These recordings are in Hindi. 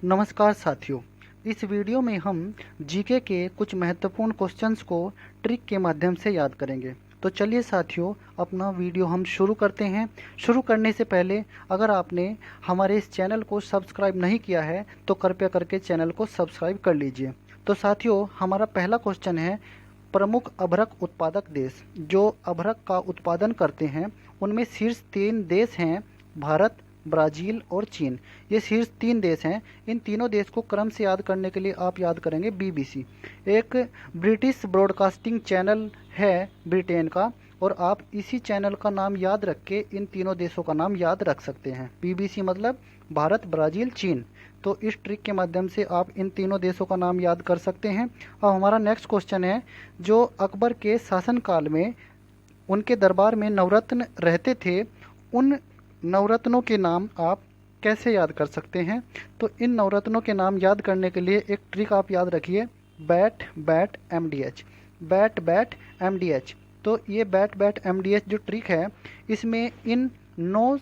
नमस्कार साथियों। इस वीडियो में हम जीके के कुछ महत्वपूर्ण क्वेश्चंस को ट्रिक के माध्यम से याद करेंगे। तो चलिए साथियों, अपना वीडियो हम शुरू करते हैं। शुरू करने से पहले अगर आपने हमारे इस चैनल को सब्सक्राइब नहीं किया है तो कृपया करके चैनल को सब्सक्राइब कर लीजिए। तो साथियों, हमारा पहला क्वेश्चन है, प्रमुख अभ्रक उत्पादक देश। जो अभ्रक का उत्पादन करते हैं उनमें शीर्ष 3 देश हैं, भारत, ब्राज़ील और चीन। ये शीर्ष 3 देश हैं। इन तीनों देश को क्रम से याद करने के लिए आप याद करेंगे बीबीसी। एक ब्रिटिश ब्रॉडकास्टिंग चैनल है ब्रिटेन का, और आप इसी चैनल का नाम याद रख के इन तीनों देशों का नाम याद रख सकते हैं। बीबीसी मतलब भारत, ब्राज़ील, चीन। तो इस ट्रिक के माध्यम से आप इन तीनों देशों का नाम याद कर सकते हैं। अब हमारा नेक्स्ट क्वेश्चन है, जो अकबर के शासनकाल में उनके दरबार में नवरत्न रहते थे, उन नवरत्नों के नाम आप कैसे याद कर सकते हैं? तो इन नवरत्नों के नाम याद करने के लिए एक ट्रिक आप याद रखिए, bat bat MDH. Bat bat MDH. तो ये बैट बैट एमडीएच जो ट्रिक है, इसमें इन 9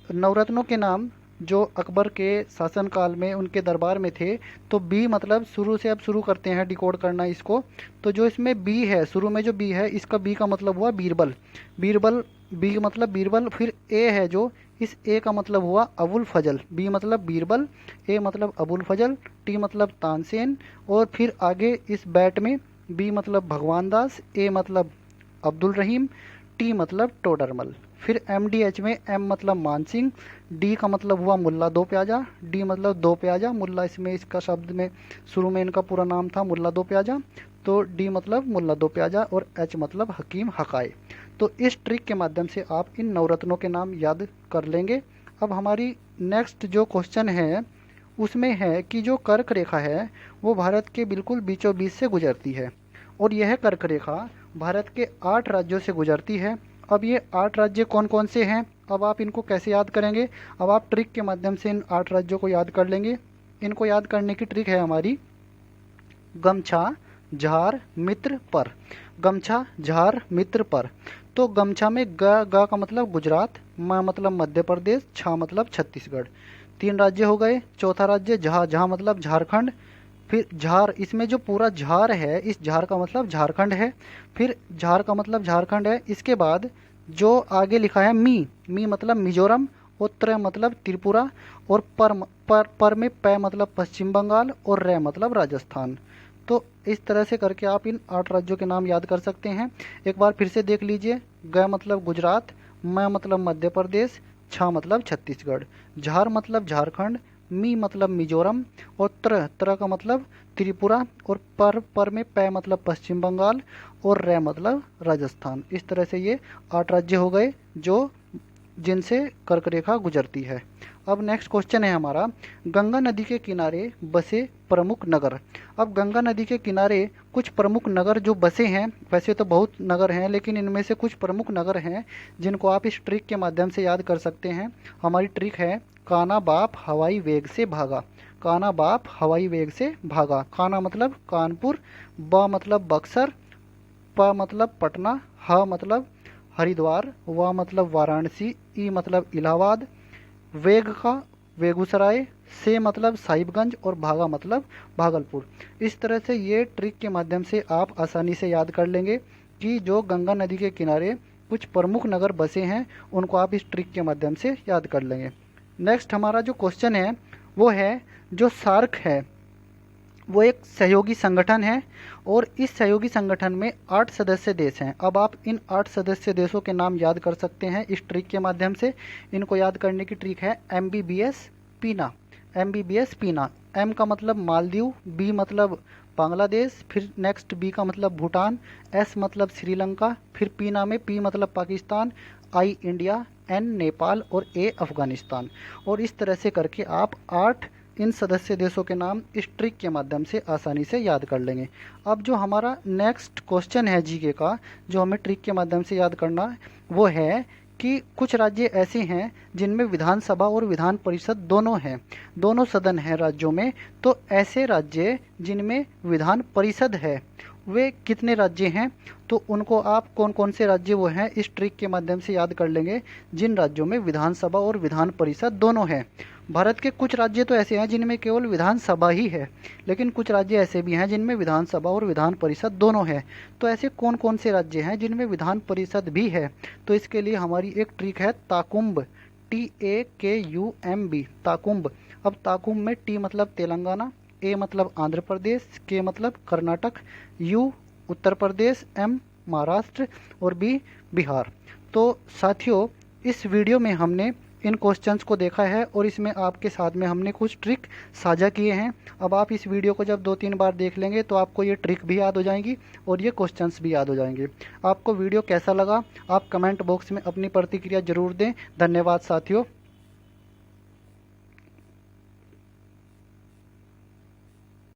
नवरत्नों के नाम जो अकबर के शासनकाल में उनके दरबार में थे, तो बी मतलब शुरू से अब शुरू करते हैं डिकोड करना इसको। तो जो इसमें बी है, शुरू में जो बी है, इसका बी का मतलब हुआ बीरबल। बीरबल, बी मतलब बीरबल। फिर ए है जो, इस ए का मतलब हुआ अबुल फजल। बी मतलब बीरबल, ए मतलब अबुल फजल, टी मतलब तानसेन, और फिर आगे इस बैट में बी मतलब भगवान दास, ए मतलब अब्दुल रहीम, टी मतलब टोडरमल। फिर एमडीएच में एम मतलब मानसिंह, डी का मतलब हुआ मुल्ला दो प्याजा, डी मतलब दो प्याजा, मुल्ला इसमें इसका शब्द में शुरू में इनका पूरा नाम था मुल्ला दो प्याजा, तो डी मतलब मुल्ला दो प्याजा, और एच मतलब हकीम हकाए। तो इस ट्रिक के माध्यम से आप इन नवरत्नों के नाम याद कर लेंगे। अब हमारी नेक्स्ट जो क्वेश्चन है उसमें है कि जो कर्क रेखा है वो भारत के बिल्कुल बीचों बीच से गुजरती है, और यह कर्क रेखा भारत के 8 राज्यों से गुजरती है। अब ये 8 राज्य कौन कौन से हैं, अब आप इनको कैसे याद करेंगे? अब आप ट्रिक के माध्यम से इन 8 राज्यों को याद कर लेंगे। इनको याद करने की ट्रिक है हमारी, गमछा झार मित्र पर। गमछा झार मित्र पर। तो गमछा में ग का मतलब गुजरात, म मतलब मध्य प्रदेश, छा मतलब छत्तीसगढ़। 3 राज्य हो गए। चौथा राज्य झा मतलब झारखंड। फिर झार, इसमें जो पूरा झार है, इस झार का मतलब झारखंड है। फिर झार का मतलब झारखंड है। इसके बाद जो आगे लिखा है मी मतलब मिजोरम, और त्र मतलब त्रिपुरा, और पर में पै मतलब पश्चिम बंगाल, और रे मतलब राजस्थान। तो इस तरह से करके आप इन 8 राज्यों के नाम याद कर सकते हैं। एक बार फिर से देख लीजिए, ग मतलब गुजरात, म मतलब मध्य प्रदेश, छा मतलब छत्तीसगढ़, झार मतलब झारखंड, मी मतलब मिजोरम, और त्र का मतलब त्रिपुरा, और पर में पै मतलब पश्चिम बंगाल, और रे मतलब राजस्थान। इस तरह से ये 8 राज्य हो गए जो जिनसे कर्क रेखा गुजरती है। अब नेक्स्ट क्वेश्चन है हमारा, गंगा नदी के किनारे बसे प्रमुख नगर। अब गंगा नदी के किनारे कुछ प्रमुख नगर जो बसे हैं, वैसे तो बहुत नगर हैं लेकिन इनमें से कुछ प्रमुख नगर हैं जिनको आप इस ट्रिक के माध्यम से याद कर सकते हैं। हमारी ट्रिक है, काना बाप हवाई वेग से भागा। काना बाप हवाई वेग से भागा। काना मतलब कानपुर, ब मतलब बक्सर, प मतलब पटना, ह मतलब हरिद्वार, व मतलब वाराणसी, ई मतलब इलाहाबाद, वेग का बेगूसराय, से मतलब साहिबगंज, और भागा मतलब भागलपुर। इस तरह से ये ट्रिक के माध्यम से आप आसानी से याद कर लेंगे कि जो गंगा नदी के किनारे कुछ प्रमुख नगर बसे हैं उनको आप इस ट्रिक के माध्यम से याद कर लेंगे। नेक्स्ट हमारा जो क्वेश्चन है वो है, जो सार्क है वो एक सहयोगी संगठन है, और इस सहयोगी संगठन में 8 सदस्य देश हैं। अब आप इन 8 सदस्य देशों के नाम याद कर सकते हैं इस ट्रिक के माध्यम से। इनको याद करने की ट्रिक है, एमबीबीएस पीना। एमबीबीएस पीना। एम का मतलब मालदीव, बी मतलब बांग्लादेश, फिर नेक्स्ट बी का मतलब भूटान, एस मतलब श्रीलंका, फिर पीना में पी मतलब पाकिस्तान, आई इंडिया, एन नेपाल, और ए अफगानिस्तान। और इस तरह से करके आप 8 इन सदस्य देशों के नाम इस ट्रिक के माध्यम से आसानी से याद कर लेंगे। अब जो हमारा नेक्स्ट क्वेश्चन है जीके का, जो हमें ट्रिक के माध्यम से याद करना है, वो है कि कुछ राज्य ऐसे हैं जिनमें विधानसभा और विधान परिषद दोनों हैं, दोनों सदन हैं राज्यों में। तो ऐसे राज्य जिनमें विधान परिषद है वे कितने राज्य हैं? तो उनको आप कौन कौन से राज्य वो हैं इस ट्रिक के माध्यम से याद कर लेंगे जिन राज्यों में विधानसभा और विधान परिषद दोनों हैं। भारत के कुछ राज्य तो ऐसे हैं जिनमें केवल विधानसभा ही है, लेकिन कुछ राज्य ऐसे भी हैं जिनमें विधानसभा और विधान परिषद दोनों है। तो ऐसे कौन कौन से राज्य हैं जिनमें विधान परिषद भी है? तो इसके लिए हमारी एक ट्रिक है ताकुम्ब, TAKUMB, ताकुम्ब। अब ताकुम्ब में टी मतलब तेलंगाना, ए मतलब आंध्र प्रदेश, के मतलब कर्नाटक, यू उत्तर प्रदेश, एम महाराष्ट्र और बी बिहार। तो साथियों, इस वीडियो में हमने इन क्वेश्चंस को देखा है और इसमें आपके साथ में हमने कुछ ट्रिक साझा किए हैं। अब आप इस वीडियो को जब 2-3 बार देख लेंगे तो आपको ये ट्रिक भी याद हो जाएंगी और ये क्वेश्चंस भी याद हो जाएंगे। आपको वीडियो कैसा लगा आप कमेंट बॉक्स में अपनी प्रतिक्रिया जरूर दें। धन्यवाद साथियों।